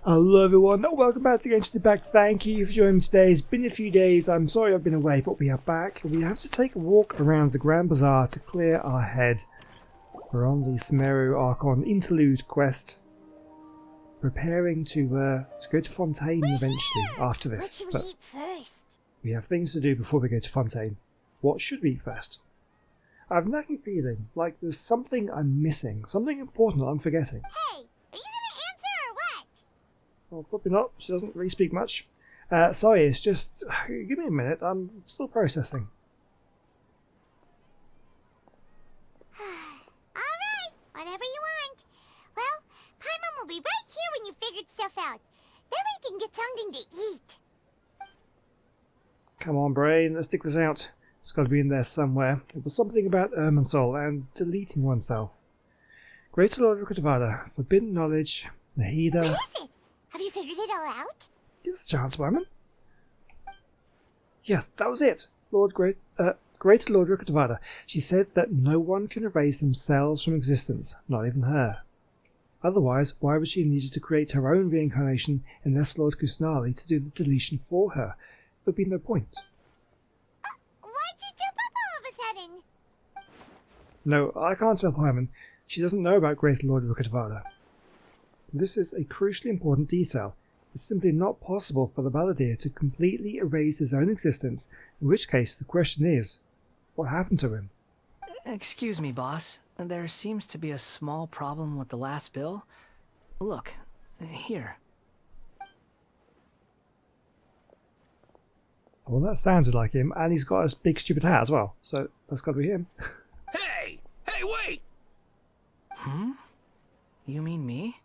Hello everyone, welcome back to Genshin Impact. Thank you for joining me today. It's been a few days, I'm sorry I've been away, but we are back. We have to take a walk around the Grand Bazaar to clear our head. We're on the Sumeru Archon Interlude quest, preparing to go to Fontaine eventually after this. What should we eat first? We have things to do before we go to Fontaine. What should we eat first? I have a nagging feeling like there's something I'm missing, something important that I'm forgetting. Hey, are you gonna answer or what? Well, probably not. She doesn't really speak much. Sorry, it's just... Give me a minute. I'm still processing. Alright, whatever you want. Well, Paimon will be right here when you figured stuff out. Then we can get something to eat. Come on, brain. Let's dig this out. It's got to be in there somewhere. It was something about Irminsul and deleting oneself. Greater Lord Rukutavada, forbidden knowledge, Nahida... What is it? Have you figured it all out? Give us a chance, Wyman. Yes, that was it. Greater Lord Rukutavada. She said that no one can erase themselves from existence, not even her. Otherwise, why would she need to create her own reincarnation unless Lord Kusnali to do the deletion for her? There would be no point. Why'd you jump up all of a sudden? No, I can't tell Hyman. She doesn't know about Greater Lord Rukutavada. This is a crucially important detail. It's simply not possible for the Balladeer to completely erase his own existence, in which case the question is, what happened to him? Excuse me, boss. There seems to be a small problem with the last bill. Look, here. Well, that sounded like him, and he's got a big stupid hat as well, so that's got to be him. Hey! Hey, wait! Hmm? You mean me?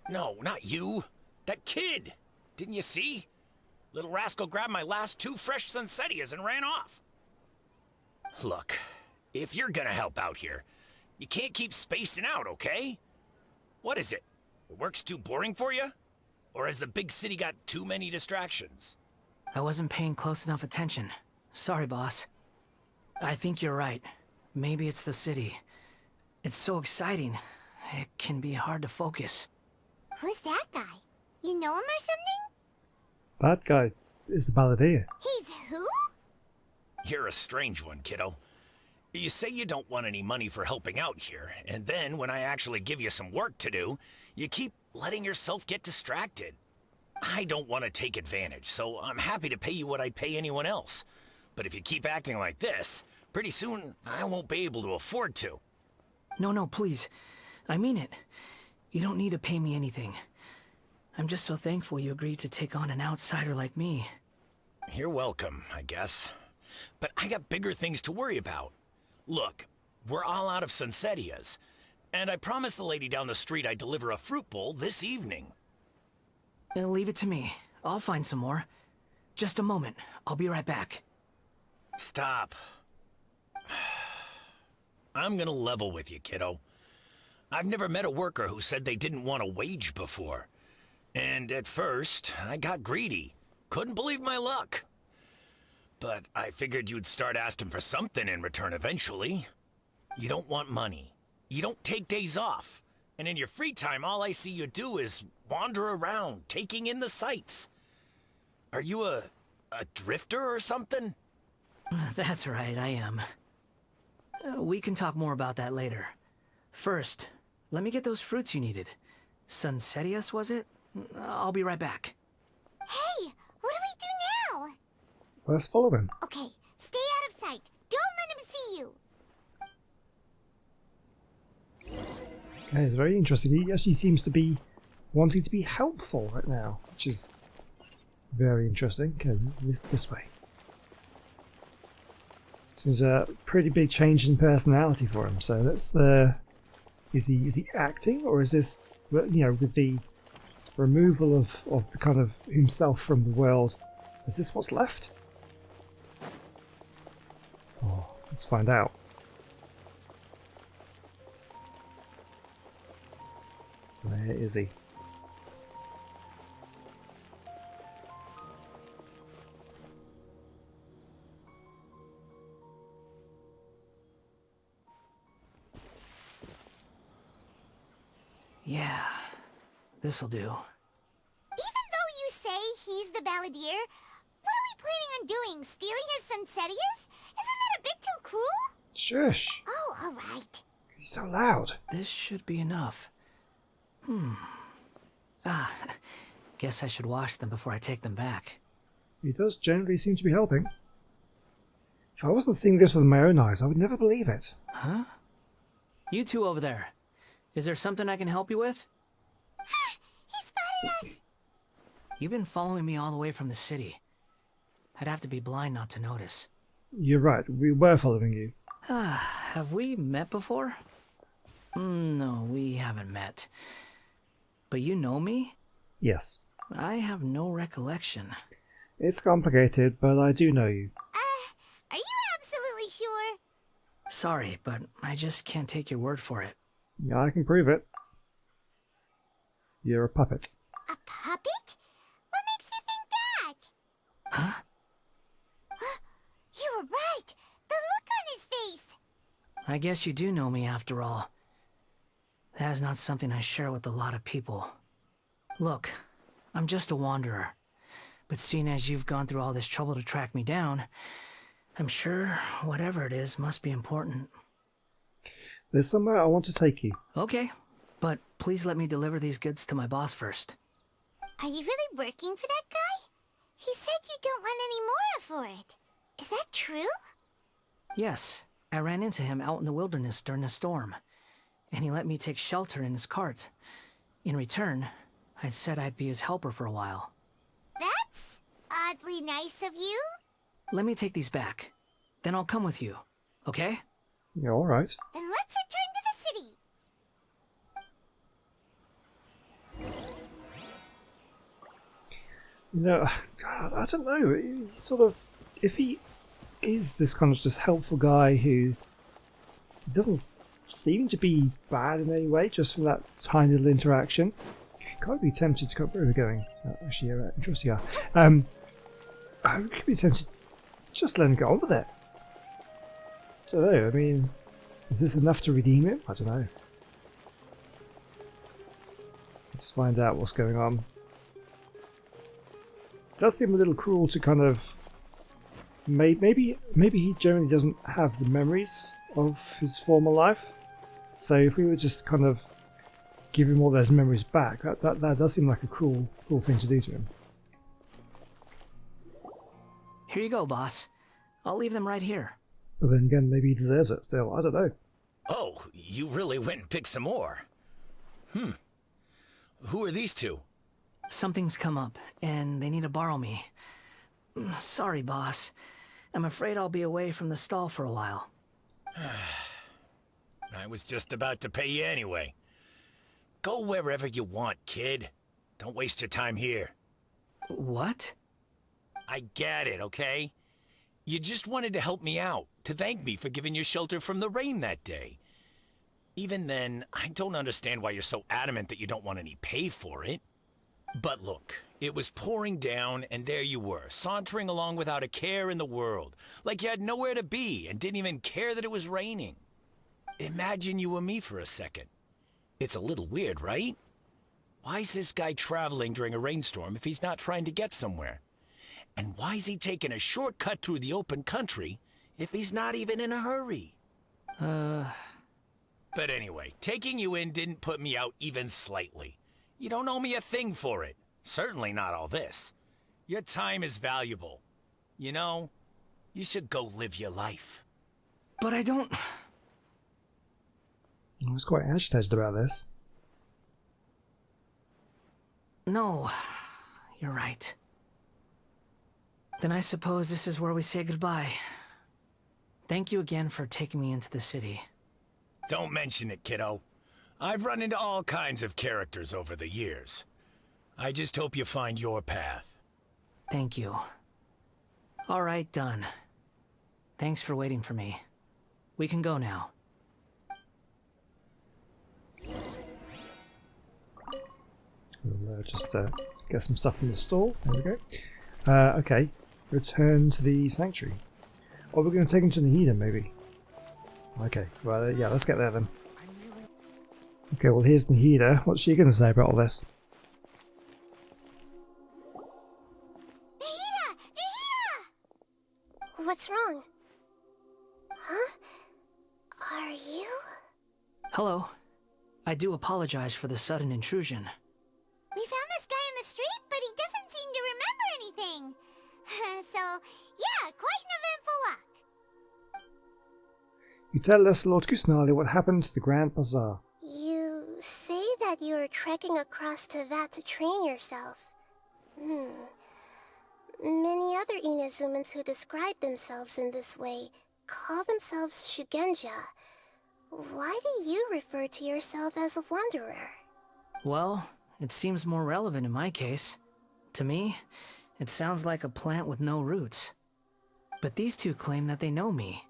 No, not you. That kid! Didn't you see? Little rascal grabbed my last 2 fresh Sunsetias and ran off. Look, if you're gonna help out here, you can't keep spacing out, okay? What is it? The work's too boring for you? Or has the big city got too many distractions? I wasn't paying close enough attention. Sorry, boss. I think you're right. Maybe it's the city. It's so exciting. It can be hard to focus. Who's that guy? You know him or something? That guy is the Balladeer. He's who? You're a strange one, kiddo. You say you don't want any money for helping out here, and then when I actually give you some work to do, you keep letting yourself get distracted. I don't want to take advantage, so I'm happy to pay you what I'd pay anyone else. But if you keep acting like this, pretty soon I won't be able to afford to. No, please. I mean it. You don't need to pay me anything. I'm just so thankful you agreed to take on an outsider like me. You're welcome, I guess. But I got bigger things to worry about. Look, we're all out of Sunsetias, and I promised the lady down the street I'd deliver a fruit bowl this evening. Leave it to me. I'll find some more. Just a moment. I'll be right back. Stop. I'm gonna level with you, kiddo. I've never met a worker who said they didn't want a wage before. And at first, I got greedy. Couldn't believe my luck. But I figured you'd start asking for something in return eventually. You don't want money. You don't take days off. And in your free time, all I see you do is wander around, taking in the sights. Are you a drifter or something? That's right, I am. We can talk more about that later. First, let me get those fruits you needed. Sunsetias, was it? I'll be right back. Hey, what do we do now? Let's follow him. Okay, stay out of sight. Don't let him see you. Okay, it's very interesting. He actually seems to be wanting to be helpful right now, which is very interesting. Okay, this way. Seems a pretty big change in personality for him. So let's. Is he acting, or is this, you know, with the removal of the kind of himself from the world? Is this what's left? Oh, let's find out. Where is he? Yeah, this'll do. he's the balladeer, what are we planning on doing? Stealing his Sunsetias? Isn't that a bit too cruel? Shush! Oh, alright. He's so loud. This should be enough. Guess I should wash them before I take them back. He does generally seem to be helping. If I wasn't seeing this with my own eyes, I would never believe it. Huh? You two over there. Is there something I can help you with? He spotted us! You've been following me all the way from the city. I'd have to be blind not to notice. You're right, we were following you. Have we met before? No, we haven't met. But you know me? Yes. I have no recollection. It's complicated, but I do know you. Are you absolutely sure? Sorry, but I just can't take your word for it. Yeah, I can prove it. You're a puppet. A puppet? What makes you think that? Huh? You were right! The look on his face! I guess you do know me after all. That is not something I share with a lot of people. Look, I'm just a wanderer. But seeing as you've gone through all this trouble to track me down, I'm sure whatever it is must be important. There's somewhere I want to take you. Okay, but please let me deliver these goods to my boss first. Are you really working for that guy? He said you don't want any more for it. Is that true? Yes, I ran into him out in the wilderness during a storm, and he let me take shelter in his cart. In return, I said I'd be his helper for a while. That's oddly nice of you. Let me take these back. Then I'll come with you, okay? Yeah, alright. Then let's return to the city. You know, God, I don't know. He's sort of, if he is this kind of just helpful guy who doesn't seem to be bad in any way, just from that tiny little interaction, you could be tempted to go. Where are we going? Actually, yeah, interesting. I could be tempted to just let him get on with it. I don't know. I mean, is this enough to redeem him? I don't know. Let's find out what's going on. It does seem a little cruel to kind of maybe he generally doesn't have the memories of his former life. So if we would just kind of give him all those memories back, that does seem like a cruel thing to do to him. Here you go, boss. I'll leave them right here. But then again, maybe he deserves it still. I don't know. Oh, you really went and picked some more. Who are these two? Something's come up, and they need to borrow me. Sorry, boss. I'm afraid I'll be away from the stall for a while. I was just about to pay you anyway. Go wherever you want, kid. Don't waste your time here. What? I get it, okay? You just wanted to help me out, to thank me for giving you shelter from the rain that day. Even then, I don't understand why you're so adamant that you don't want any pay for it. But look, it was pouring down, and there you were, sauntering along without a care in the world, like you had nowhere to be and didn't even care that it was raining. Imagine you were me for a second. It's a little weird, right? Why is this guy traveling during a rainstorm if he's not trying to get somewhere? And why is he taking a shortcut through the open country if he's not even in a hurry? But anyway, taking you in didn't put me out even slightly. You don't owe me a thing for it. Certainly not all this. Your time is valuable. You know, you should go live your life. But I don't... I was quite agitated about this. No, you're right. Then I suppose this is where we say goodbye. Thank you again for taking me into the city. Don't mention it, kiddo. I've run into all kinds of characters over the years. I just hope you find your path. Thank you. All right, done. Thanks for waiting for me. We can go now. We'll just get some stuff from the store. There we go. Okay, return to the sanctuary. Or we're going to take him to the heater, maybe. Okay, well, yeah, let's get there then. Okay, well, here's the heater. What's she going to say about all this? What's wrong? Huh? Are you? Hello. I do apologize for the sudden intrusion. We found this guy in the street, but he doesn't seem to remember anything. So, yeah, quite an eventful walk. You tell us, Lord Kusanali, what happened to the Grand Bazaar. You say that you are trekking across Teyvat to train yourself. Many other Inazumans who describe themselves in this way call themselves Shugenja. Why do you refer to yourself as a wanderer? Well, it seems more relevant in my case. To me, it sounds like a plant with no roots. But these two claim that they know me,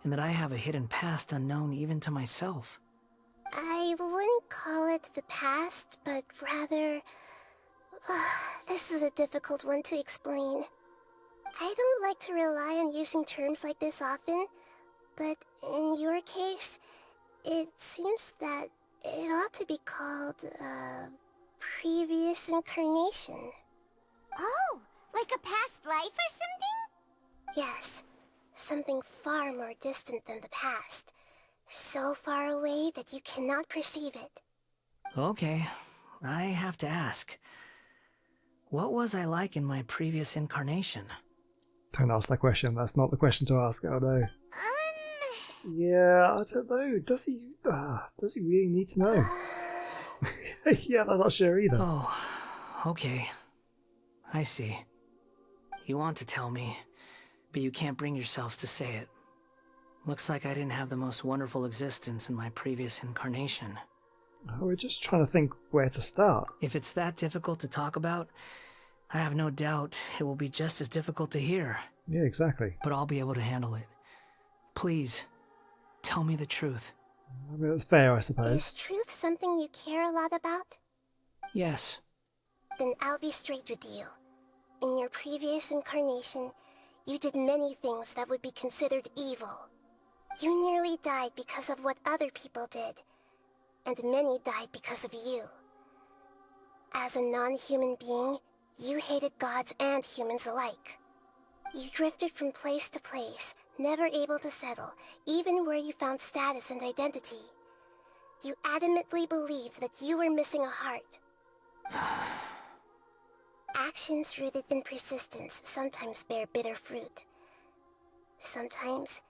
and that I have a hidden past unknown even to myself. I wouldn't call it the past, but rather... this is a difficult one to explain. I don't like to rely on using terms like this often, but in your case, it seems that it ought to be called previous incarnation. Oh, like a past life or something? Yes, something far more distant than the past. So far away that you cannot perceive it. Okay, I have to ask. What was I like in my previous incarnation? Don't ask that question. That's not the question to ask. Oh no. Yeah, I don't know. Does he really need to know? Yeah, I'm not sure either. Oh, okay. I see. You want to tell me, but you can't bring yourselves to say it. Looks like I didn't have the most wonderful existence in my previous incarnation. We're just trying to think where to start. If it's that difficult to talk about, I have no doubt it will be just as difficult to hear. Yeah, exactly. But I'll be able to handle it. Please, tell me the truth. I mean, that's fair, I suppose. Is truth something you care a lot about? Yes. Then I'll be straight with you. In your previous incarnation, you did many things that would be considered evil. You nearly died because of what other people did, and many died because of you. As a non-human being, you hated gods and humans alike. You drifted from place to place, never able to settle, even where you found status and identity. You adamantly believed that you were missing a heart. Actions rooted in persistence sometimes bear bitter fruit. Sometimes,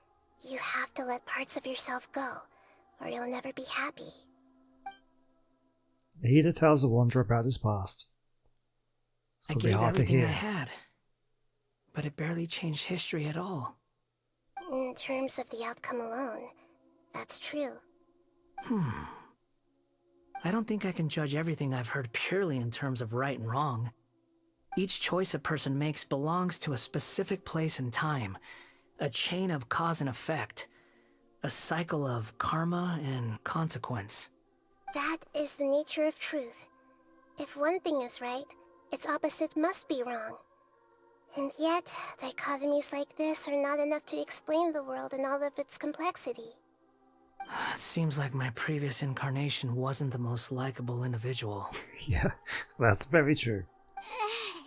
you have to let parts of yourself go, or you'll never be happy. The healer tells the wanderer about his past. It's I going to be gave hard to everything hear. I had, but it barely changed history at all. In terms of the outcome alone, that's true. I don't think I can judge everything I've heard purely in terms of right and wrong. Each choice a person makes belongs to a specific place and time, a chain of cause and effect, a cycle of karma and consequence. That is the nature of truth. If one thing is right, its opposite must be wrong. And yet, dichotomies like this are not enough to explain the world in all of its complexity. It seems like my previous incarnation wasn't the most likable individual. Yeah, that's very true.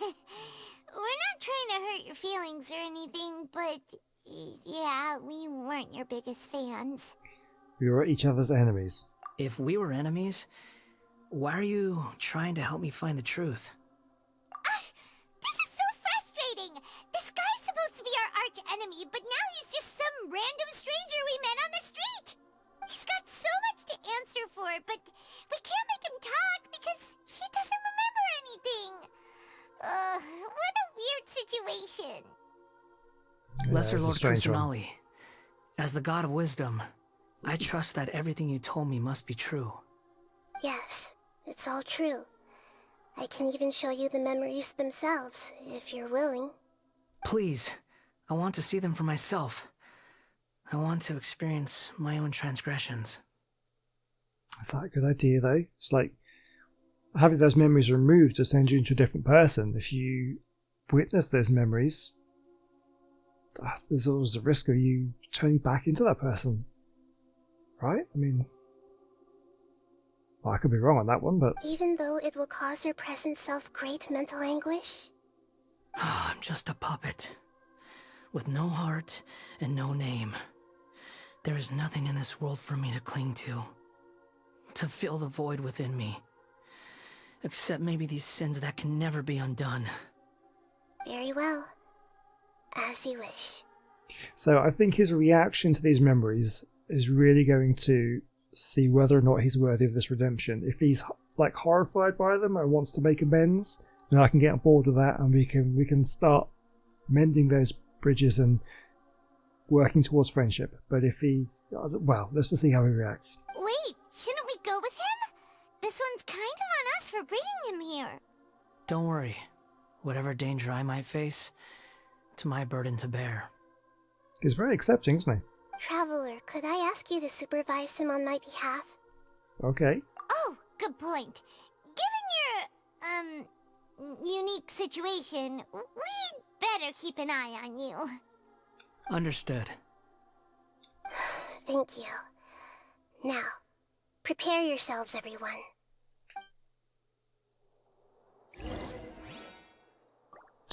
We're not trying to hurt your feelings or anything, but yeah, we weren't your biggest fans. We were each other's enemies. If we were enemies, why are you trying to help me find the truth? This is so frustrating! This guy's supposed to be our arch enemy, but now he's just some random stranger we met on the street! He's got so much to answer for, but we can't make him talk because he doesn't remember anything. What a weird situation. Yeah, Lesser it's a Lord strange one. Kusanali, as the god of wisdom, I trust that everything you told me must be true. Yes, it's all true. I can even show you the memories themselves, if you're willing. Please, I want to see them for myself. I want to experience my own transgressions. Is that a good idea, though? It's like having those memories removed just turns you into a different person. If you witness those memories, there's always a risk of you turning back into that person. Right? I mean, well, I could be wrong on that one, but... Even though it will cause your present self great mental anguish? I'm just a puppet. with no heart and no name. There is nothing in this world for me to cling to fill the void within me. Except maybe these sins that can never be undone. Very well. As you wish. So I think his reaction to these memories is really going to see whether or not he's worthy of this redemption. If he's like horrified by them and wants to make amends, then I can get on board with that, and we can start mending those bridges and working towards friendship. But if he, well, let's just see how he reacts. Wait, shouldn't we go with him? This one's kind of on us for bringing him here. Don't worry. Whatever danger I might face, it's my burden to bear. He's very accepting, isn't he? Traveler, could I ask you to supervise him on my behalf? Okay. Oh, good point. Given your, unique situation, we'd better keep an eye on you. Understood. Thank you. Now, prepare yourselves, everyone.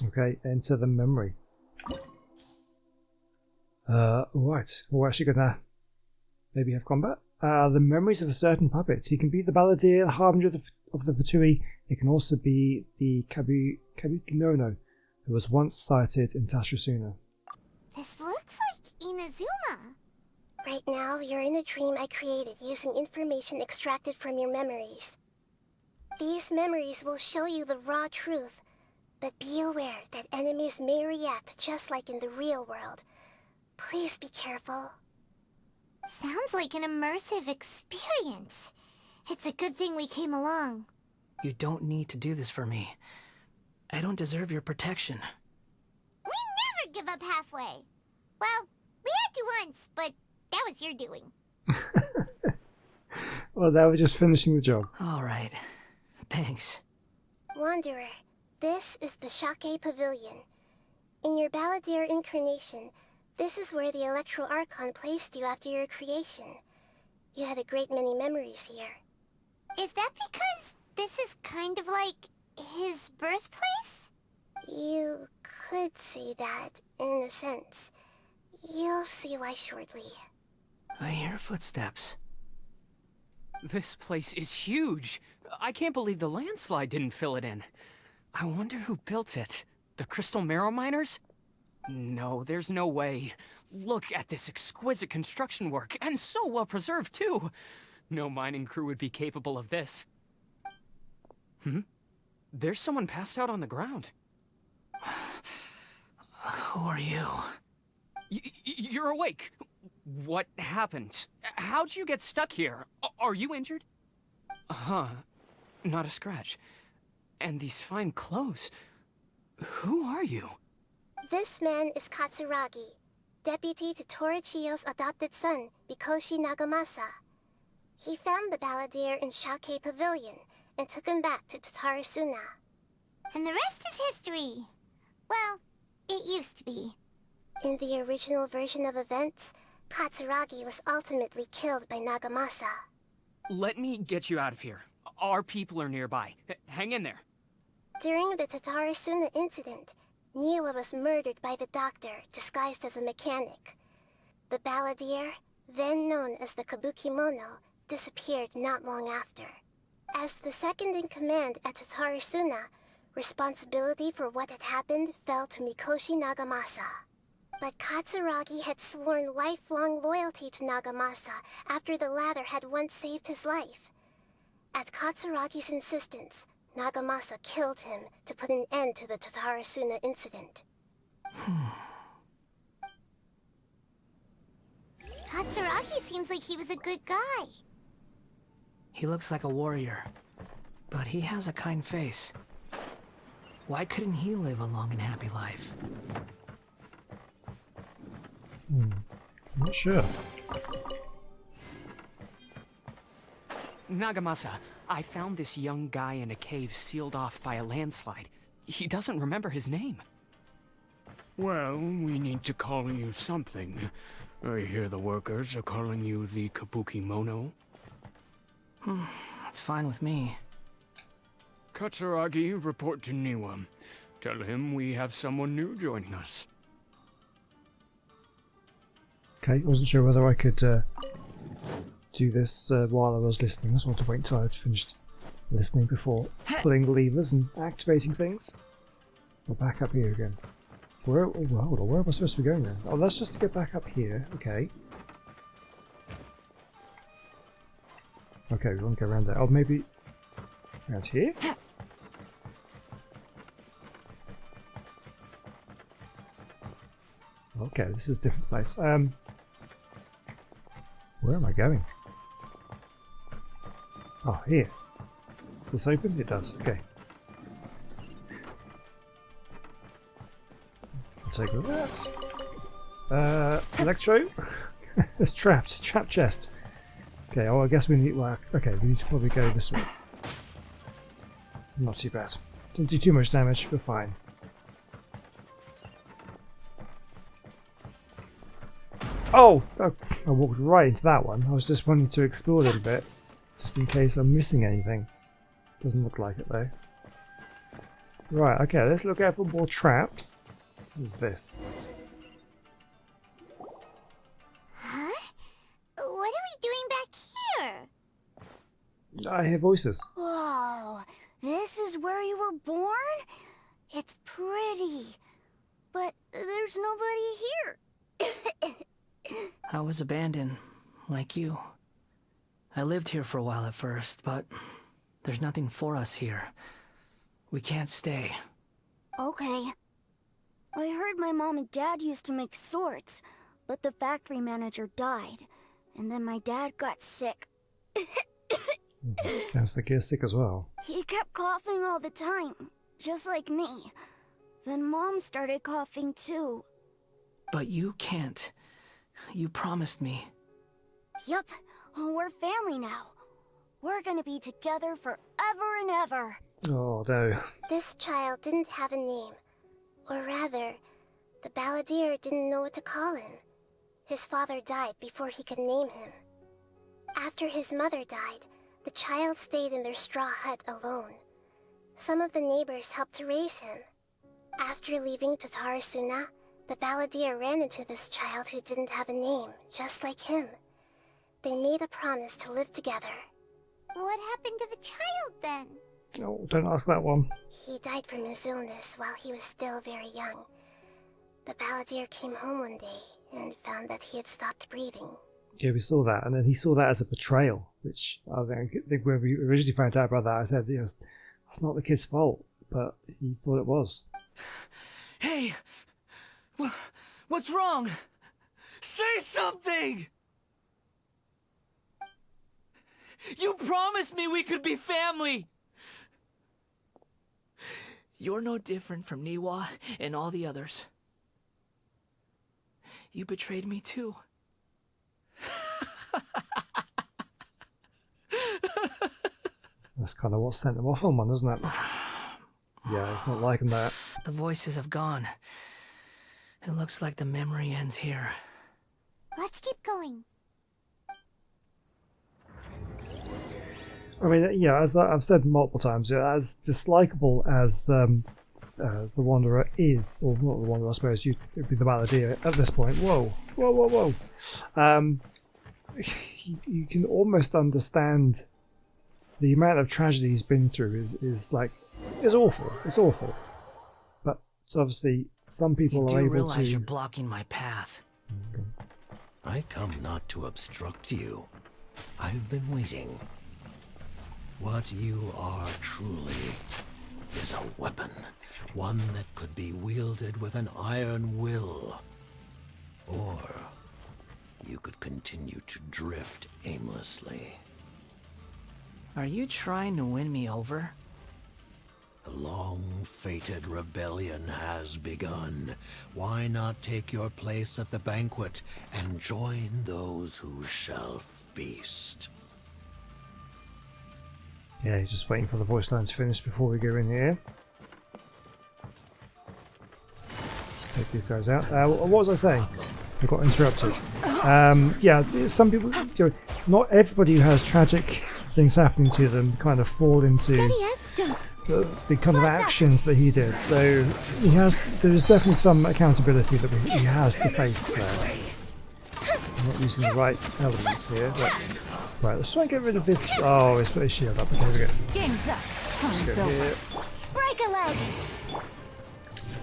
Okay, enter the memory. Right. We're actually gonna maybe have combat. The memories of a certain puppet. He can be the balladeer, the harbinger of the Fatui. It can also be the Kabukimono, who was once sighted in Tashrasuna. This looks like Inazuma. Right now, you're in a dream I created using information extracted from your memories. These memories will show you the raw truth, but be aware that enemies may react just like in the real world. Please be careful. Sounds like an immersive experience. It's a good thing we came along. You don't need to do this for me. I don't deserve your protection. We never give up halfway. Well, we had to once, but that was your doing. Well, that was just finishing the job. All right. Thanks. Wanderer, this is the Shake Pavilion. In your balladeer incarnation, this is where the Electro Archon placed you after your creation. You had a great many memories here. Is that because this is kind of like his birthplace? You could say that, in a sense. You'll see why shortly. I hear footsteps. This place is huge. I can't believe the landslide didn't fill it in. I wonder who built it. The Crystal Marrow Miners? No, there's no way. Look at this exquisite construction work, and so well preserved too. No mining crew would be capable of this. There's someone passed out on the ground. Who are you? You're awake. What happened? How'd you get stuck here? Are you injured? Huh. Not a scratch. And these fine clothes. Who are you? This man is Katsuragi, deputy to Torichiyo's adopted son, Mikoshi Nagamasa. He found the balladeer in Shake Pavilion and took him back to Tatarasuna. And the rest is history. Well, it used to be. In the original version of events, Katsuragi was ultimately killed by Nagamasa. Let me get you out of here. Our people are nearby. Hang in there. During the Tatarasuna incident, Niwa was murdered by the doctor disguised as a mechanic. The balladeer, then known as the Kabukimono, disappeared not long after. As the second in command at Tatarasuna, responsibility for what had happened fell to Mikoshi Nagamasa. But Katsuragi had sworn lifelong loyalty to Nagamasa after the latter had once saved his life. At Katsuragi's insistence, Nagamasa killed him to put an end to the Tatarasuna incident. Katsuragi seems like he was a good guy. He looks like a warrior, but he has a kind face. Why couldn't he live a long and happy life? I'm not sure. Nagamasa, I found this young guy in a cave sealed off by a landslide. He doesn't remember his name. Well, we need to call you something. I hear the workers are calling you the Kabukimono. That's fine with me. Katsuragi, report to Niwa. Tell him we have someone new joining us. Okay, I wasn't sure whether I could do this while I was listening. I just wanted to wait until I had finished listening before pulling levers and activating things. We're back up here again. Where, oh, well, hold on, where am I supposed to be going then? Oh, that's just to get back up here. Okay. Okay, we won't go around there. Oh, maybe around here? Okay, this is a different place. Where am I going? Oh, here. Does this open? It does. Okay. I'll take a look at that. Electro? It's trapped. Trapped chest. Okay, oh, I guess we need... Well, okay, we need to probably go this way. Not too bad. Didn't do too much damage, we're fine. Oh! I walked right into that one. I was just wanting to explore a little bit, just in case I'm missing anything. Doesn't look like it though. Right, okay, let's look out for more traps. What's this? Huh? What are we doing back here? I hear voices. Whoa, this is where you were born? It's pretty, but there's nobody here. I was abandoned, like you. I lived here for a while at first, but there's nothing for us here. We can't stay. Okay. I heard my mom and dad used to make swords, but the factory manager died, and then my dad got sick. Sounds like you're sick as well. He kept coughing all the time, just like me. Then Mom started coughing too. But you can't. You promised me. Yup, we're family now. We're gonna be together forever and ever. Oh no. This child didn't have a name. Or rather, the balladeer didn't know what to call him. His father died before he could name him. After his mother died, the child stayed in their straw hut alone. Some of the neighbors helped to raise him. After leaving Tatarasuna, the balladeer ran into this child who didn't have a name, just like him. They made a promise to live together. What happened to the child then? Oh, don't ask that one. He died from his illness while he was still very young. The balladeer came home one day and found that he had stopped breathing. Yeah, we saw that, and then he saw that as a betrayal, which I think when we originally found out about that, I said, yes, that's not the kid's fault, but he thought it was. Hey! What's wrong? Say something! You promised me we could be family! You're no different from Niwa and all the others. You betrayed me too. That's kind of what sent him off on one, isn't it? Yeah, it's not liking that. The voices have gone. It looks like the memory ends here. Let's keep going. I mean, yeah, as I've said multiple times, as dislikable as the Wanderer is, or not the Wanderer, I suppose, it'd be the Balladeer at this point. Whoa, whoa, whoa, whoa. You can almost understand the amount of tragedy he's been through is awful. It's awful. But obviously, some people are able to... realize you're blocking my path. I come not to obstruct you. I've been waiting. What you are truly is a weapon. One that could be wielded with an iron will. Or you could continue to drift aimlessly. Are you trying to win me over? The long-fated rebellion has begun. Why not take your place at the banquet and join those who shall feast? Yeah, just waiting for the voice line to finish before we go in here. Just take these guys out. What was I saying? I got interrupted. Yeah, some people, not everybody who has tragic things happening to them kind of fall into the kind of actions that he did. So there's definitely some accountability that he has to face there. I'm not using the right elements here. But, right, let's try and get rid of this. Oh, it's put his shield up. Okay, here we go. Game's up. Let's go here. Break a leg.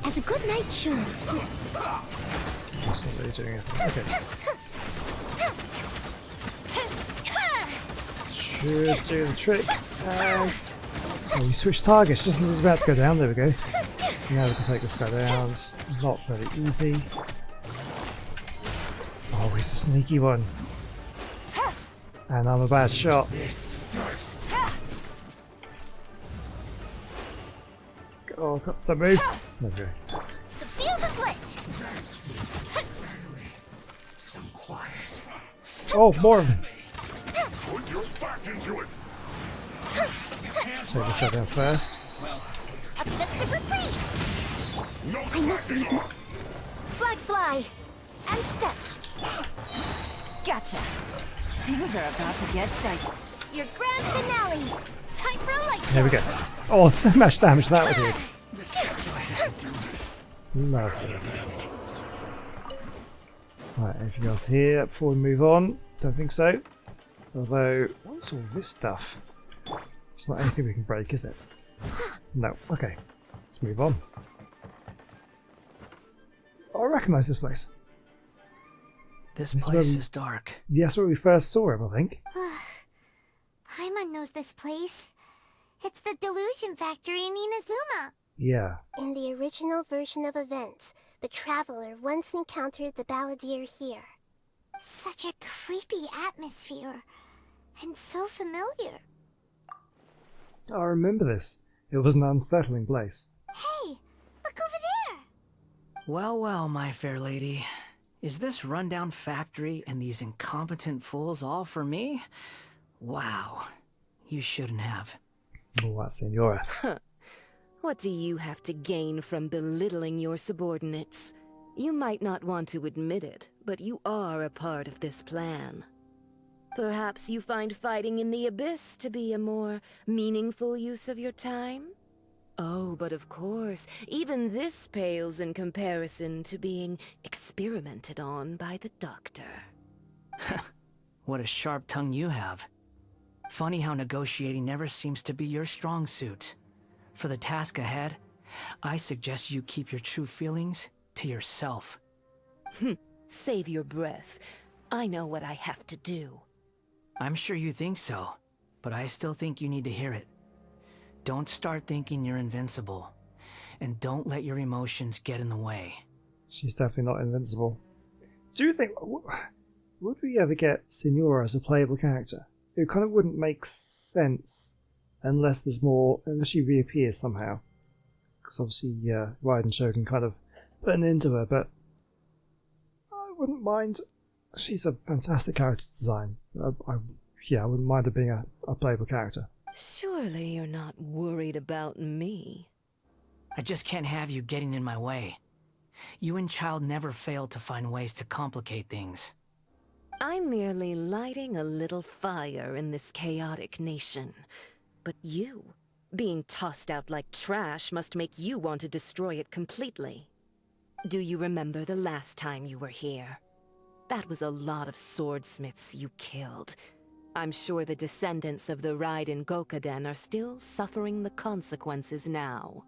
As a good night should. That's not really doing anything. Okay. Should do the trick. And oh, we switched targets just as it's about to go down. There we go. Now we can take this guy down. It's not very easy. Oh, he's a sneaky one. And I'm a bad shot. Oh, don't move. Okay. The fuse is lit. Oh, more of them. Put your back into it. Take this guy down first. Up to the retreat. No I must leave. slacking off. Flag fly. And step. Gotcha. Things are about to get dicey. Your grand finale. Time for a light show. There we go. Oh, so much damage that was it. No. Right, anything else here before we move on? Don't think so. Although, what's all this stuff? It's not anything we can break, is it? No. Okay. Let's move on. Oh, I recognise this place. This This place one- is dark. Yes, where we first saw him, I think. Paimon knows this place. It's the Delusion Factory in Inazuma. Yeah. In the original version of events, the Traveler once encountered the Balladeer here. Such a creepy atmosphere. And so familiar. I remember this. It was an unsettling place. Hey, look over there. Well, well, my fair lady. Is this rundown factory and these incompetent fools all for me? Wow. You shouldn't have. Oh, that's Senora. What do you have to gain from belittling your subordinates? You might not want to admit it, but you are a part of this plan. Perhaps you find fighting in the Abyss to be a more meaningful use of your time? Oh, but of course, even this pales in comparison to being experimented on by the Doctor. What a sharp tongue you have. Funny how negotiating never seems to be your strong suit. For the task ahead, I suggest you keep your true feelings to yourself. Save your breath. I know what I have to do. I'm sure you think so, but I still think you need to hear it. Don't start thinking you're invincible, and don't let your emotions get in the way. She's definitely not invincible. Do you think... Would we ever get Senora as a playable character? It kind of wouldn't make sense unless there's more... unless she reappears somehow. Because obviously Raiden Show can kind of put an end to her, but I wouldn't mind. She's a fantastic character design. I wouldn't mind her being a playable character. Surely you're not worried about me. I just can't have you getting in my way. You and Child never fail to find ways to complicate things. I'm merely lighting a little fire in this chaotic nation. But you, being tossed out like trash, must make you want to destroy it completely. Do you remember the last time you were here? That was a lot of swordsmiths you killed. I'm sure the descendants of the Raiden Gokaden are still suffering the consequences now.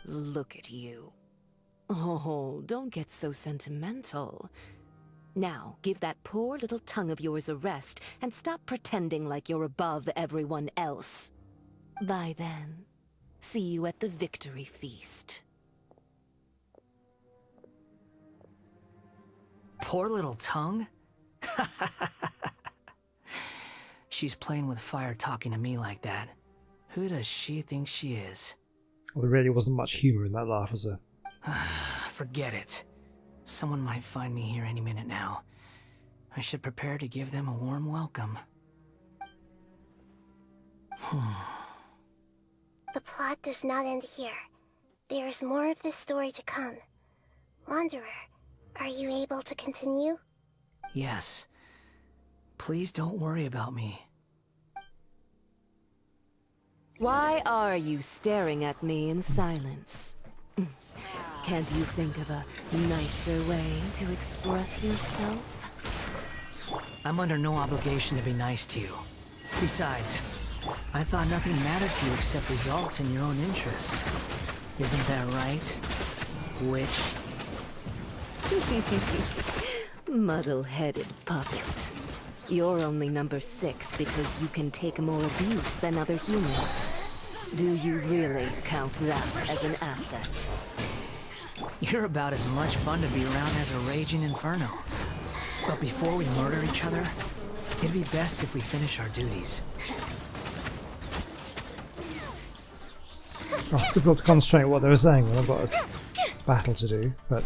Look at you. Oh, don't get so sentimental. Now, give that poor little tongue of yours a rest and stop pretending like you're above everyone else. Bye then. See you at the victory feast. Poor little tongue? She's playing with fire talking to me like that. Who does she think she is? Well, there really wasn't much humour in that laugh, was there? Forget it. Someone might find me here any minute now. I should prepare to give them a warm welcome. The plot does not end here. There is more of this story to come. Wanderer, are you able to continue? Yes. Please don't worry about me. Why are you staring at me in silence? Can't you think of a nicer way to express yourself? I'm under no obligation to be nice to you. Besides, I thought nothing mattered to you except results in your own interests. Isn't that right? Witch? Muddle-headed puppet. You're only number 6 because you can take more abuse than other humans. Do you really count that as an asset? You're about as much fun to be around as a raging inferno. But before we murder each other, it'd be best if we finish our duties. Oh, it's difficult to concentrate on what they were saying when I've got a battle to do, but...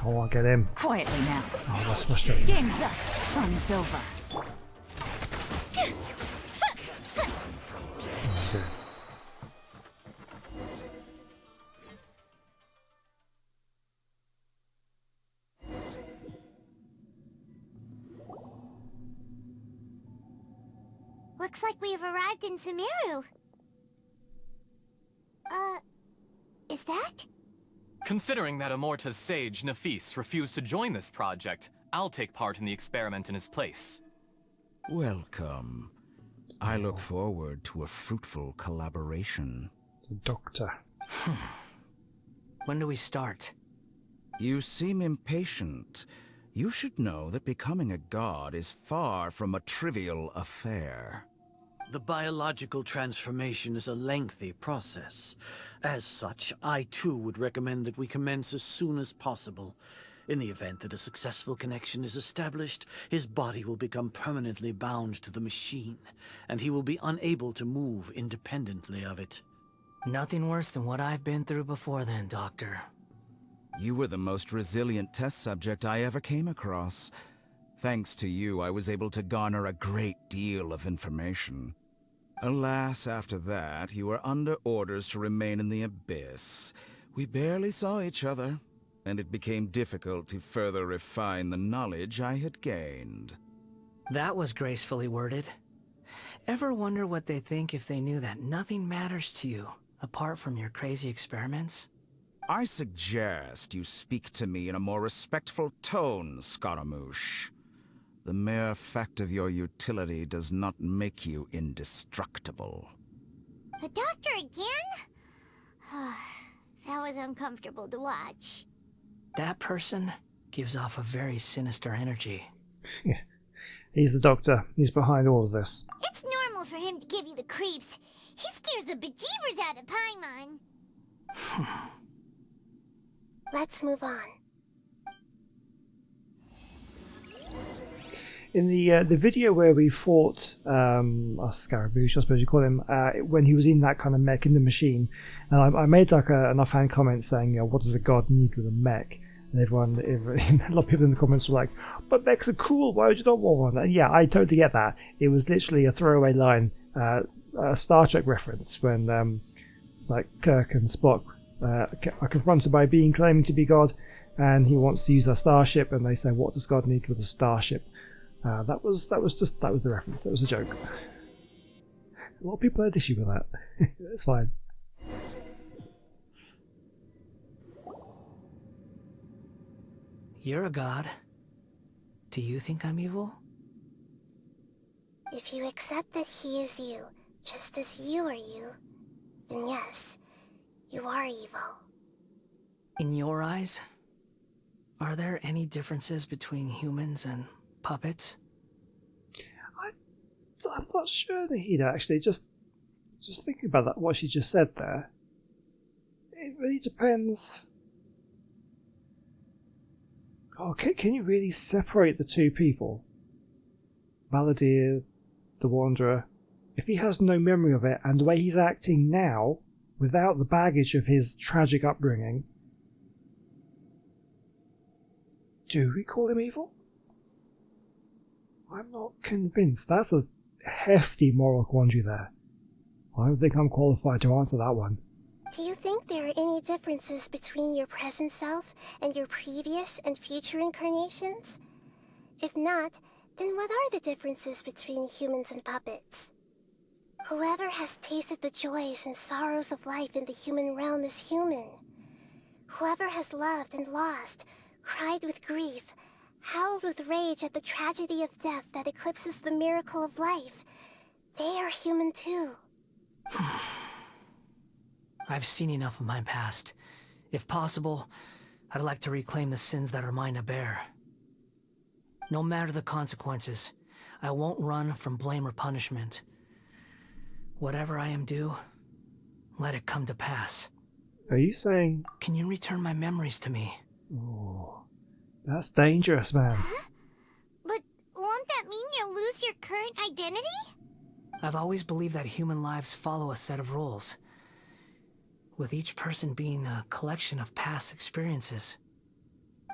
I want to get him. Quietly now. Oh, that's frustrating. Game's up. Fun's over. Okay. Looks like we've arrived in Sumeru. Is that? Considering that Amorta's sage, Nafis, refused to join this project, I'll take part in the experiment in his place. Welcome. I look forward to a fruitful collaboration. The doctor. When do we start? You seem impatient. You should know that becoming a god is far from a trivial affair. The biological transformation is a lengthy process. As such, I too would recommend that we commence as soon as possible. In the event that a successful connection is established, his body will become permanently bound to the machine, and he will be unable to move independently of it. Nothing worse than what I've been through before then, Doctor. You were the most resilient test subject I ever came across. Thanks to you, I was able to garner a great deal of information. Alas, after that, you were under orders to remain in the Abyss. We barely saw each other, and it became difficult to further refine the knowledge I had gained. That was gracefully worded. Ever wonder what they'd think if they knew that nothing matters to you, apart from your crazy experiments? I suggest you speak to me in a more respectful tone, Scaramouche. The mere fact of your utility does not make you indestructible. The doctor again? That was uncomfortable to watch. That person gives off a very sinister energy. Yeah. He's the doctor. He's behind all of this. It's normal for him to give you the creeps. He scares the bejeebers out of Paimon. Let's move on. In the video where we fought Scaramouche, I suppose you call him, when he was in that kind of mech in the machine, and I made like an offhand comment saying, what does a god need with a mech? And a lot of people in the comments were like, but mechs are cool, why would you not want one? And yeah, I totally get that. It was literally a throwaway line, a Star Trek reference when like Kirk and Spock are confronted by a being claiming to be God, and he wants to use a starship, and they say, what does God need with a starship? That was the reference. That was a joke. A lot of people had issue with that. It's fine. You're a god. Do you think I'm evil? If you accept that he is you, just as you are you, then yes, you are evil. In your eyes, are there any differences between humans and puppets? I'm not sure that he'd actually just thinking about that, what she just said there. It really depends. Oh, can you really separate the two people? Balladeer, the Wanderer. If he has no memory of it, and the way he's acting now, without the baggage of his tragic upbringing, do we call him evil? I'm not convinced. That's a hefty moral quandary there. I don't think I'm qualified to answer that one. Do you think there are any differences between your present self and your previous and future incarnations? If not, then what are the differences between humans and puppets? Whoever has tasted the joys and sorrows of life in the human realm is human. Whoever has loved and lost, cried with grief, howled with rage at the tragedy of death that eclipses the miracle of life, they are human too. I've seen enough of my past. If possible, I'd like to reclaim the sins that are mine to bear. No matter the consequences, I won't run from blame or punishment. Whatever I am due, let it come to pass. Are you saying... Can you return my memories to me? Oh, that's dangerous, man. Huh? But won't that mean you'll lose your current identity? I've always believed that human lives follow a set of rules, with each person being a collection of past experiences.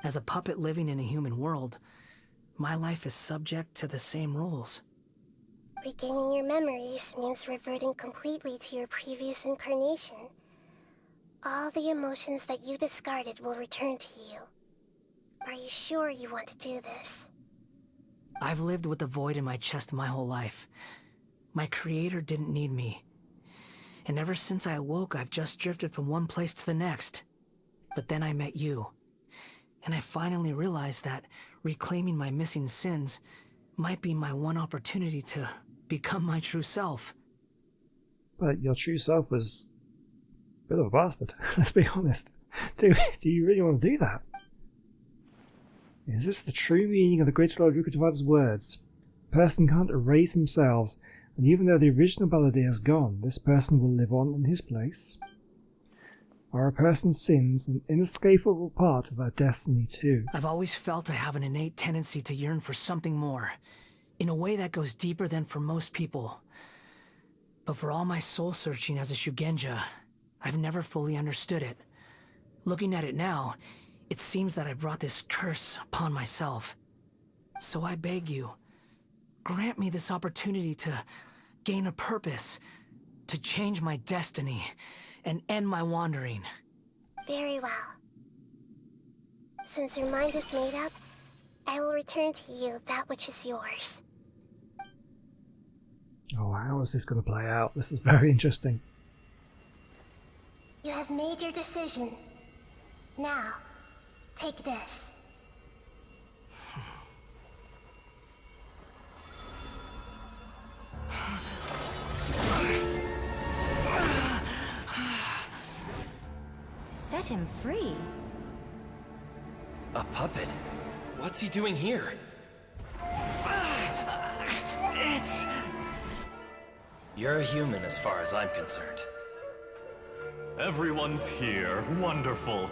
As a puppet living in a human world, my life is subject to the same rules. Regaining your memories means reverting completely to your previous incarnation. All the emotions that you discarded will return to you. Are you sure you want to do this? I've lived with the void in my chest my whole life. My creator didn't need me. And ever since I awoke, I've just drifted from one place to the next. But then I met you. And I finally realized that reclaiming my missing sins might be my one opportunity to become my true self. But your true self was a bit of a bastard, let's be honest. Do you really want to do that? Is this the true meaning of the great Lord Rukkhadevata's words? A person can't erase themselves, and even though the original Balladeer is gone, this person will live on in his place. Are a person's sins an inescapable part of their destiny too? I've always felt I have an innate tendency to yearn for something more, in a way that goes deeper than for most people. But for all my soul-searching as a Shugenja, I've never fully understood it. Looking at it now, it seems that I brought this curse upon myself. So I beg you, grant me this opportunity to gain a purpose, to change my destiny, and end my wandering. Very well. Since your mind is made up, I will return to you that which is yours. Oh, how is this going to play out? This is very interesting. You have made your decision. Now, take this. Set him free. A puppet? What's he doing here? You're a human as far as I'm concerned. Everyone's here. Wonderful.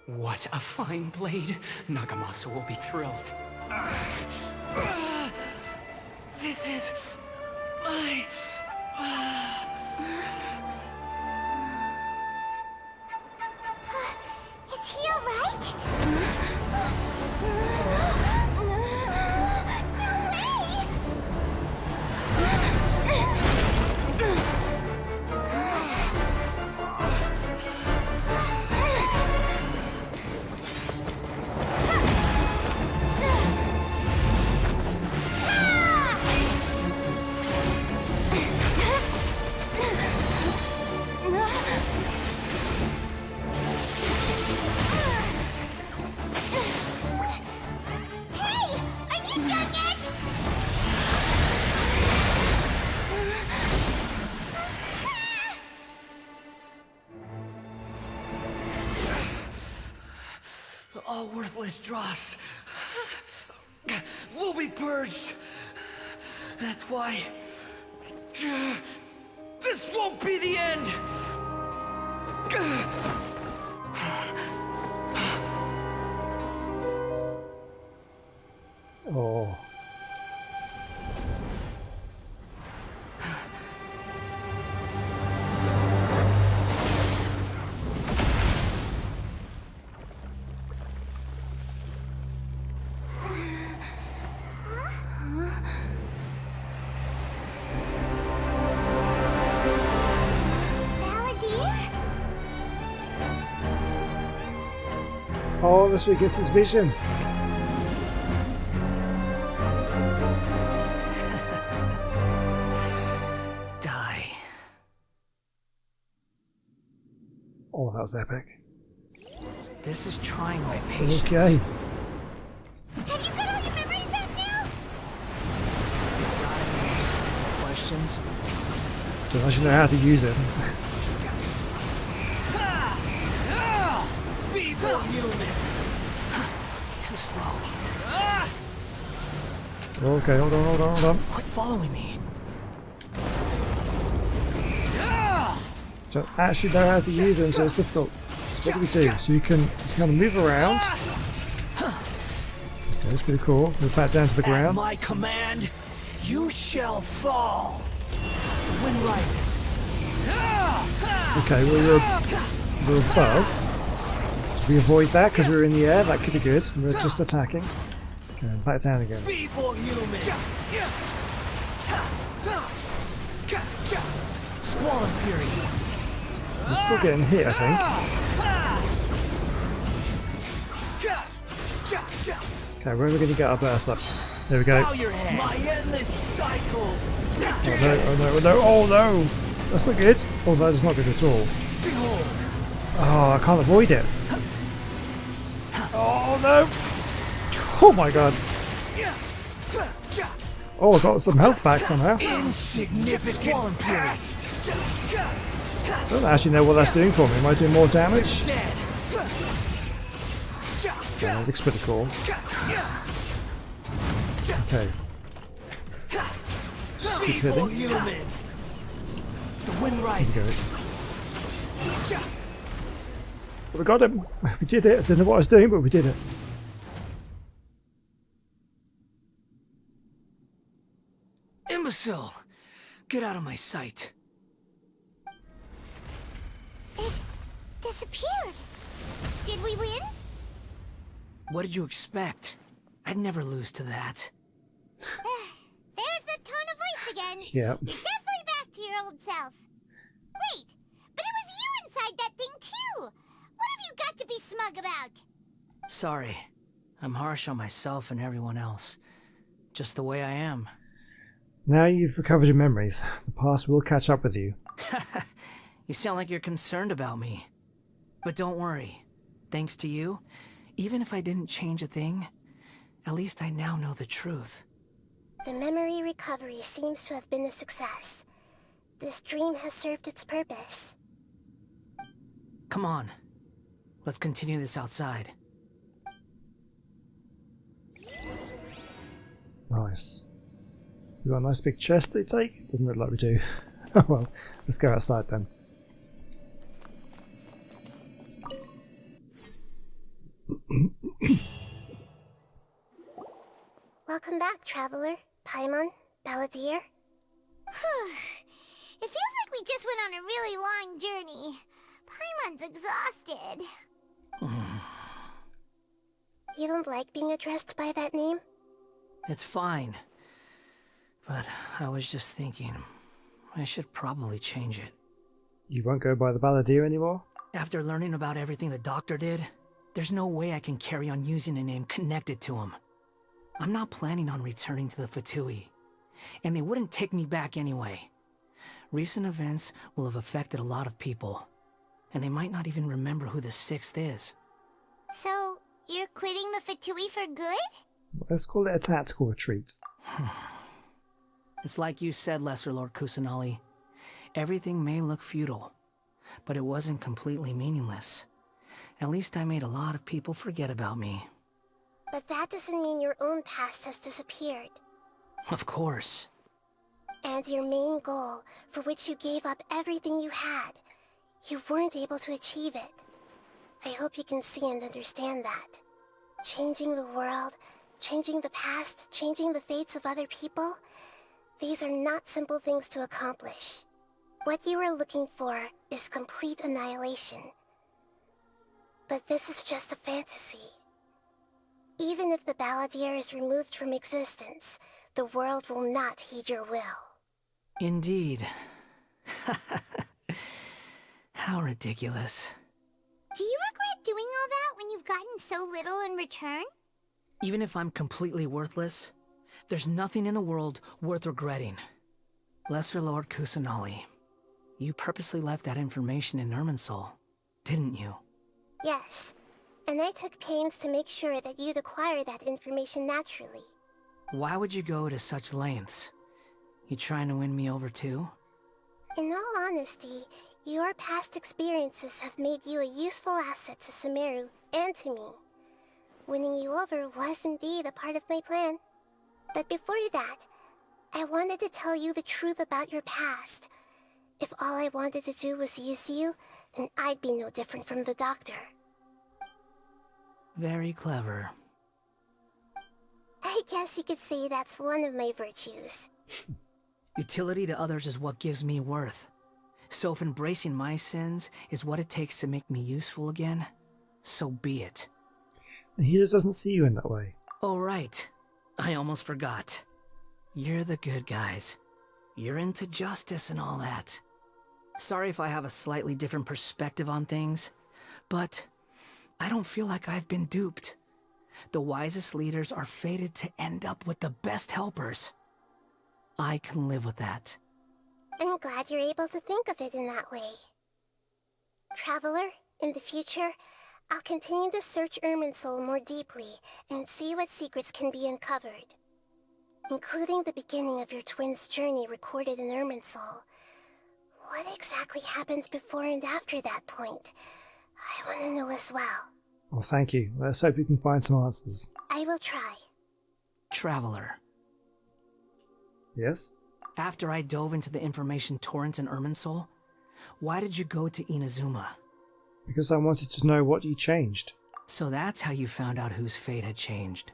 What a fine blade. Nagamasa will be thrilled. This is my... Is he alright? All worthless dross will be purged. That's why this won't be the end. Oh. Oh, this week gets his vision. Oh, that was epic. This is trying my patience. Okay. Have you got all your memories back now? Questions? Don't actually know how to use it. Feeble human. Too slow. Okay, hold on. Quit following me. Don't actually know how to use them, so it's difficult. So what do? So you can kind of move around. Okay, that's pretty cool. Move back down to the At ground. my command, you shall fall. The wind rises. Okay, we're above. So we avoid that because we're in the air. That could be good. We're just attacking. Okay, back down again. Feeble human. Squall fury. We're still getting hit, I think. Okay, where are we going to get our burst up? There we go. My endless cycle. Oh no, oh no! That's not good. Oh, that's not good at all. Behold. Oh, I can't avoid it. Oh no! Oh my god. Oh, I got some health back somehow. Insignificant past. I don't actually know what that's doing for me. Am I doing more damage? Dead. Yeah, that looks pretty cool. Okay. Just keep hitting. Human. The wind rises. We got him. We did it. I don't know what I was doing, but we did it. Imbecile! Get out of my sight. It disappeared. Did we win? What did you expect? I'd never lose to that. There's the tone of voice again. Yeah. You're definitely back to your old self. Wait, but it was you inside that thing too. What have you got to be smug about? Sorry. I'm harsh on myself and everyone else. Just the way I am. Now you've recovered your memories. The past will catch up with you. You sound like you're concerned about me. But don't worry. Thanks to you, even if I didn't change a thing, at least I now know the truth. The memory recovery seems to have been a success. This dream has served its purpose. Come on. Let's continue this outside. Nice. You got a nice big chest they take? Doesn't look like we do. Oh well, let's go outside then. Welcome back, traveler. Paimon, Balladeer. It feels like we just went on a really long journey. Paimon's exhausted. You don't like being addressed by that name? It's fine. But I was just thinking, I should probably change it. You won't go by the Balladeer anymore? After learning about everything the doctor did, there's no way I can carry on using a name connected to him. I'm not planning on returning to the Fatui, and they wouldn't take me back anyway. Recent events will have affected a lot of people, and they might not even remember who the Sixth is. So, you're quitting the Fatui for good? Let's call it a tactical retreat. It's like you said, Lesser Lord Kusanali. Everything may look futile, but it wasn't completely meaningless. At least I made a lot of people forget about me. But that doesn't mean your own past has disappeared. Of course. And your main goal, for which you gave up everything you had, you weren't able to achieve it. I hope you can see and understand that. Changing the world, changing the past, changing the fates of other people, these are not simple things to accomplish. What you are looking for is complete annihilation. But this is just a fantasy. Even if the Balladeer is removed from existence, the world will not heed your will. Indeed. How ridiculous. Do you regret doing all that when you've gotten so little in return? Even if I'm completely worthless, there's nothing in the world worth regretting. Lesser Lord Kusanali, you purposely left that information in Irminsul didn't you? Yes, and I took pains to make sure that you'd acquire that information naturally. Why would you go to such lengths? You trying to win me over too? In all honesty, your past experiences have made you a useful asset to Sumeru and to me. Winning you over was indeed a part of my plan. But before that, I wanted to tell you the truth about your past. If all I wanted to do was use you, then I'd be no different from the doctor. Very clever. I guess you could say that's one of my virtues. Utility to others is what gives me worth. So if embracing my sins is what it takes to make me useful again, so be it. He just doesn't see you in that way. Oh right, I almost forgot. You're the good guys. You're into justice and all that. Sorry if I have a slightly different perspective on things, but I don't feel like I've been duped. The wisest leaders are fated to end up with the best helpers. I can live with that. I'm glad you're able to think of it in that way. Traveler, in the future, I'll continue to search Irminsul more deeply and see what secrets can be uncovered. Including the beginning of your twins' journey recorded in Irminsul. What exactly happened before and after that point? I want to know as well. Well, thank you. Let's hope you can find some answers. I will try. Traveler. Yes? After I dove into the information torrents in Irminsul, why did you go to Inazuma? Because I wanted to know what you changed. So that's how you found out whose fate had changed.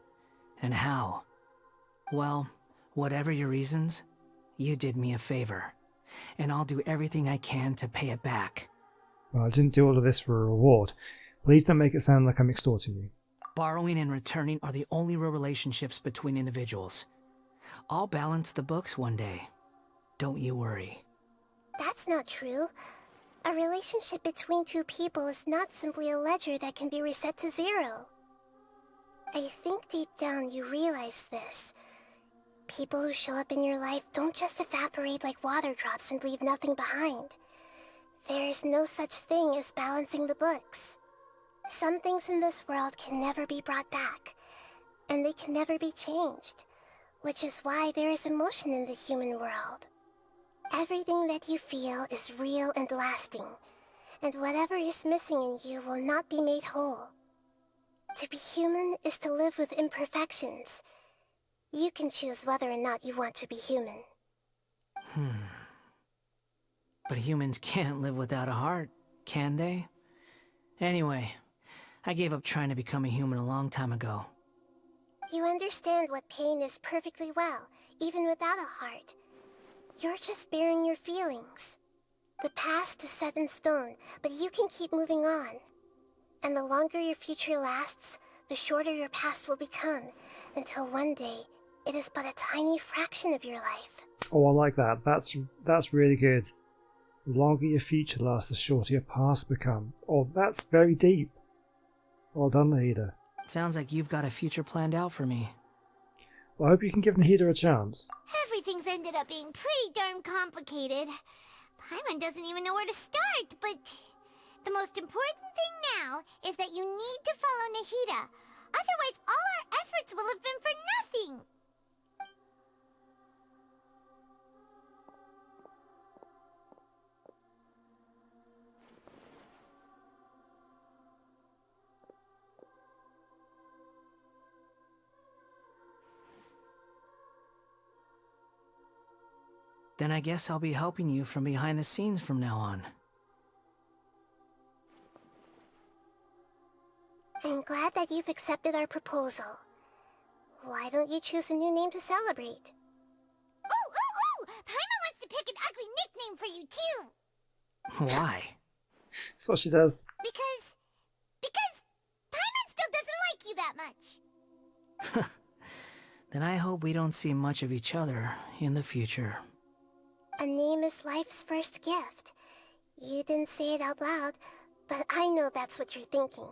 And how. Well, whatever your reasons, you did me a favor. And I'll do everything I can to pay it back. Well, I didn't do all of this for a reward. Please don't make it sound like I'm extorting you. Borrowing and returning are the only real relationships between individuals. I'll balance the books one day. Don't you worry. That's not true. A relationship between two people is not simply a ledger that can be reset to zero. I think deep down you realize this. People who show up in your life don't just evaporate like water drops and leave nothing behind. There is no such thing as balancing the books. Some things in this world can never be brought back, and they can never be changed, which is why there is emotion in the human world. Everything that you feel is real and lasting, and whatever is missing in you will not be made whole. To be human is to live with imperfections. You can choose whether or not you want to be human. But humans can't live without a heart, can they? Anyway, I gave up trying to become a human a long time ago. You understand what pain is perfectly well, even without a heart. You're just bearing your feelings. The past is set in stone, but you can keep moving on. And the longer your future lasts, the shorter your past will become, until one day, it is but a tiny fraction of your life. Oh, I like that. That's really good. The longer your future lasts, the shorter your past become. Oh, that's very deep. Well done, Nahida. Sounds like you've got a future planned out for me. Well, I hope you can give Nahida a chance. Everything's ended up being pretty darn complicated. Paimon doesn't even know where to start, but the most important thing now is that you need to follow Nahida. Otherwise, all our efforts will have been for nothing. Then I guess I'll be helping you from behind the scenes from now on. I'm glad that you've accepted our proposal. Why don't you choose a new name to celebrate? Ooh! Paimon wants to pick an ugly nickname for you, too! Why? That's what she does. Because Paimon still doesn't like you that much. Then I hope we don't see much of each other in the future. A name is life's first gift. You didn't say it out loud, but I know that's what you're thinking.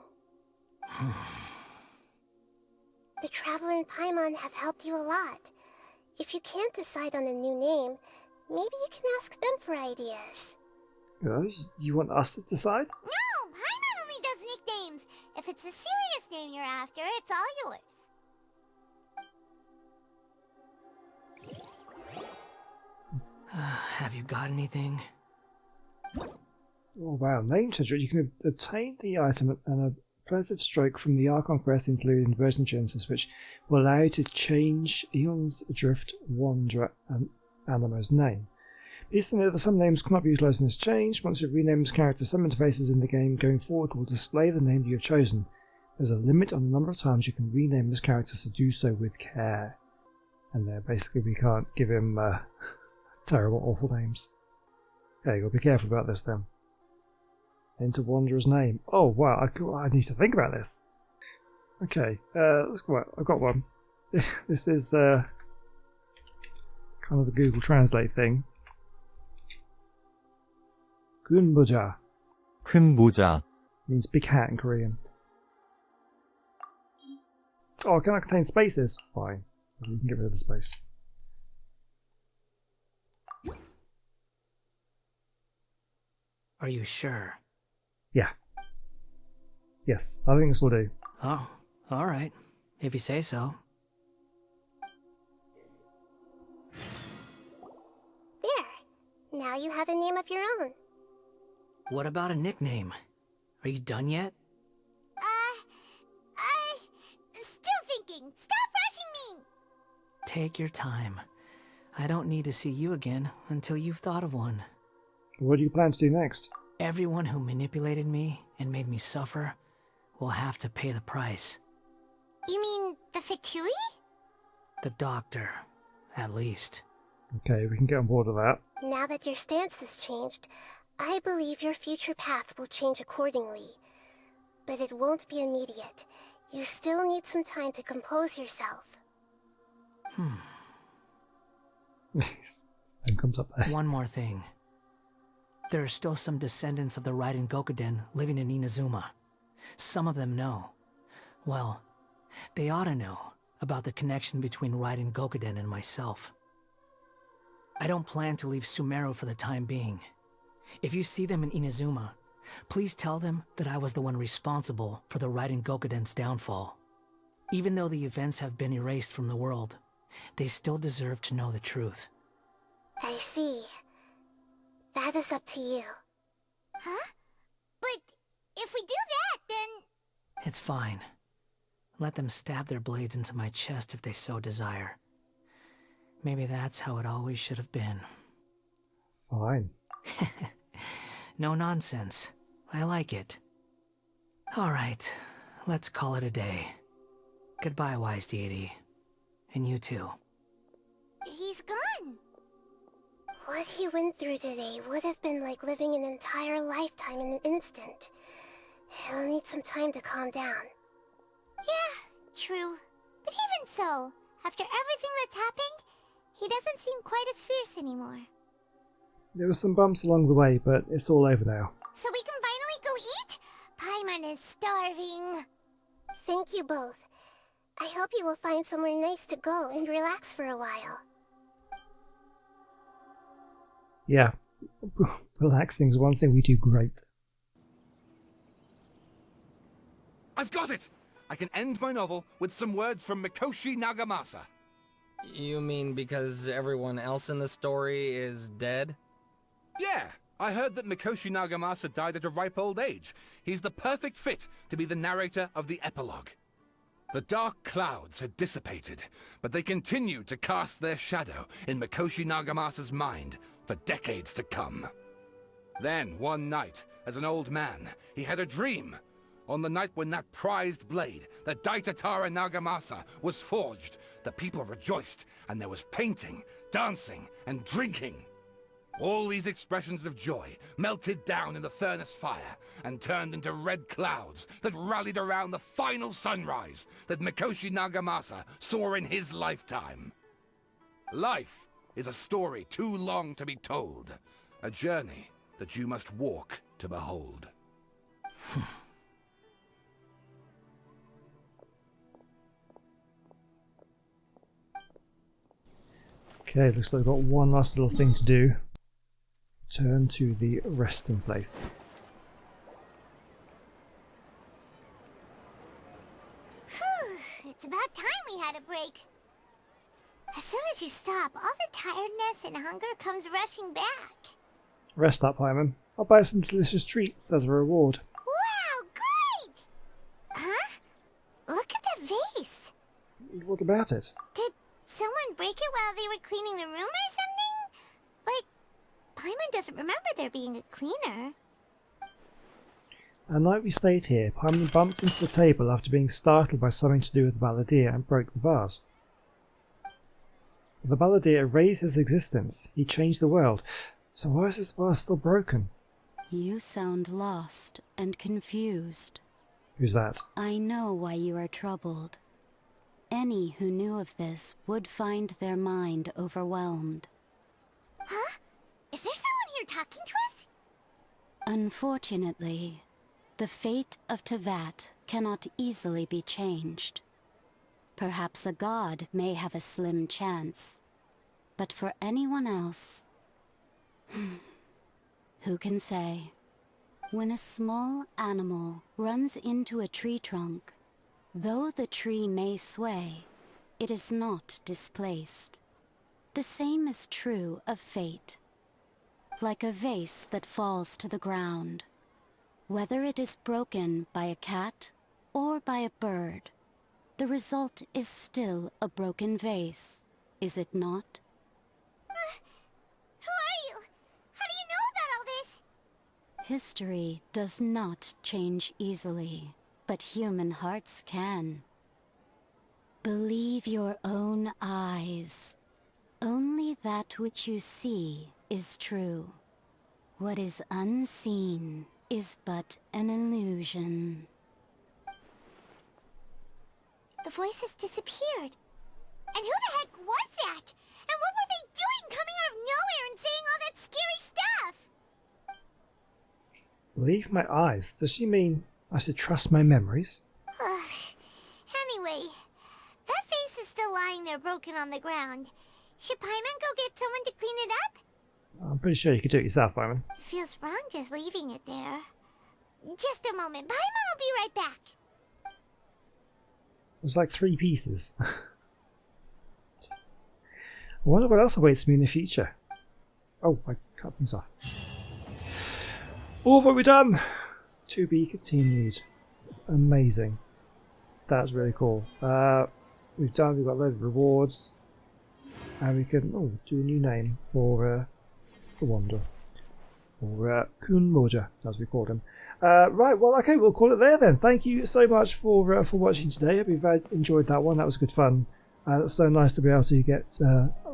The Traveler and Paimon have helped you a lot. If you can't decide on a new name, maybe you can ask them for ideas. Do you want us to decide? No, Paimon If it's a serious name you're after, it's all yours. Have you got anything? Oh wow, name changer. You can obtain the item and a primitive stroke from the Archon Quest Interlude in version Genesis, which will allow you to change Eon's Adrift Wanderer and Animo's name. Please know that some names cannot be utilised in this change. Once you rename this character, some interfaces in the game going forward will display the name you have chosen. There's a limit on the number of times you can rename this character, so do so with care. And there, basically, we can't give him terrible, awful names. Okay, you've got to be careful about this then. Enter Wanderer's name. Oh wow, I need to think about this. Okay, let's go. I've got one. This is kind of a Google Translate thing. 큰 모자. 큰 모자. Means big hat in Korean. Oh, can I contain spaces? Fine. You can get rid of the space. Are you sure? Yeah. Yes, I think this will do. Oh, alright. If you say so. There. Now you have a name of your own. What about a nickname? Are you done yet? Still thinking. Stop rushing me! Take your time. I don't need to see you again until you've thought of one. What do you plan to do next? Everyone who manipulated me and made me suffer will have to pay the price. You mean the Fatui? The doctor, at least. Okay, we can get on board with that. Now that your stance has changed, I believe your future path will change accordingly. But it won't be immediate. You still need some time to compose yourself. Then comes up there. One more thing. There are still some descendants of the Raiden Gokuden living in Inazuma. Some of them know. Well, they ought to know about the connection between Raiden Gokuden and myself. I don't plan to leave Sumeru for the time being. If you see them in Inazuma, please tell them that I was the one responsible for the Raiden Gokuden's downfall. Even though the events have been erased from the world, they still deserve to know the truth. I see. That is up to you. Huh? But if we do that, then... It's fine. Let them stab their blades into my chest if they so desire. Maybe that's how it always should have been. Fine. No nonsense. I like it. Alright, let's call it a day. Goodbye, wise deity. And you too. He's gone. What he went through today would have been like living an entire lifetime in an instant. He'll need some time to calm down. Yeah, true. But even so, after everything that's happened, he doesn't seem quite as fierce anymore. There were some bumps along the way, but it's all over now. So we can finally go eat? Paimon is starving. Thank you both. I hope you will find somewhere nice to go and relax for a while. Yeah, relaxing is one thing we do great. I've got it! I can end my novel with some words from Mikoshi Nagamasa. You mean because everyone else in the story is dead? Yeah, I heard that Mikoshi Nagamasa died at a ripe old age. He's the perfect fit to be the narrator of the epilogue. The dark clouds had dissipated, but they continued to cast their shadow in Mikoshi Nagamasa's mind for decades to come. Then, one night, as an old man, he had a dream. On the night when that prized blade, the Daitatara Nagamasa, was forged, the people rejoiced, and there was painting, dancing, and drinking. All these expressions of joy melted down in the furnace fire and turned into red clouds that rallied around the final sunrise that Mikoshi Nagamasa saw in his lifetime. Life is a story too long to be told, a journey that you must walk to behold. Okay, looks like I've got one last little thing to do. Turn to the resting place. definitely had a break. As soon as you stop, all the tiredness and hunger comes rushing back. Rest up, Hyman. I'll buy some delicious treats as a reward. Wow, great! Huh? Look at the vase. What about it? Did someone break it while they were cleaning the room or something? Like, Paimon doesn't remember there being a cleaner. At night we stayed here. Paimon bumped into the table after being startled by something to do with the balladeer and broke the vase. The balladeer erased his existence. He changed the world. So why is this vase still broken? You sound lost and confused. Who's that? I know why you are troubled. Any who knew of this would find their mind overwhelmed. Huh? Is there someone here talking to us? Unfortunately, the fate of Teyvat cannot easily be changed. Perhaps a god may have a slim chance, but for anyone else, who can say? When a small animal runs into a tree trunk, though the tree may sway, it is not displaced. The same is true of fate. Like a vase that falls to the ground, whether it is broken by a cat or by a bird, the result is still a broken vase, is it not? Who are you? How do you know about all this? History does not change easily, but human hearts can. Believe your own eyes. Only that which you see is true. What is unseen is but an illusion. The voices disappeared. And who the heck was that? And what were they doing coming out of nowhere and saying all that scary stuff? Believe my eyes. Does she mean I should trust my memories? Anyway, that vase is still lying there broken on the ground. Should Paimon go get someone to clean it up? I'm pretty sure you could do it yourself, Paimon. It feels wrong just leaving it there. Just a moment. Paimon will be right back. There's like 3 pieces. I wonder what else awaits me in the future. Oh, I cut things off. Oh, what have we done? To be continued. Amazing. That's really cool. We've got a load of rewards. And we can do a new name for Wander. Or Kunmoja, as we called him. Right, well, okay, we'll call it there then. Thank you so much for watching today. I hope you've enjoyed that one. That was good fun. It's so nice to be able to get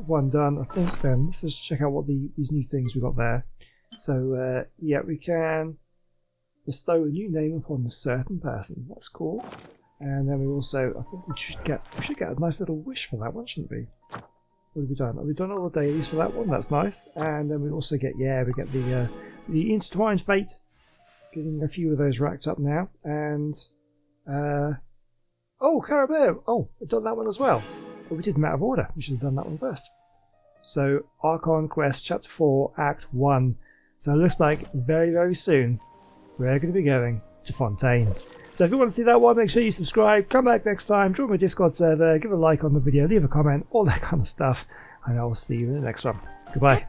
one done. I think then, let's just check out what these new things we got there. So, yeah, we can bestow a new name upon a certain person. That's cool. And then we also, I think we should get a nice little wish for that one, shouldn't we? What have we done? Have we done all the dailies for that one? That's nice. And then we also get, we get the intertwined fate. Getting a few of those racked up now. And, oh, Carabao! Oh, we've done that one as well. But we did them out of order. We should have done that one first. So, Archon Quest Chapter 4, Act 1. So it looks like very, very soon we're going to be going to Fontaine. So if you want to see that one, make sure you subscribe, come back next time, join my Discord server, give a like on the video, leave a comment, all that kind of stuff. And I will see you in the next one. Goodbye.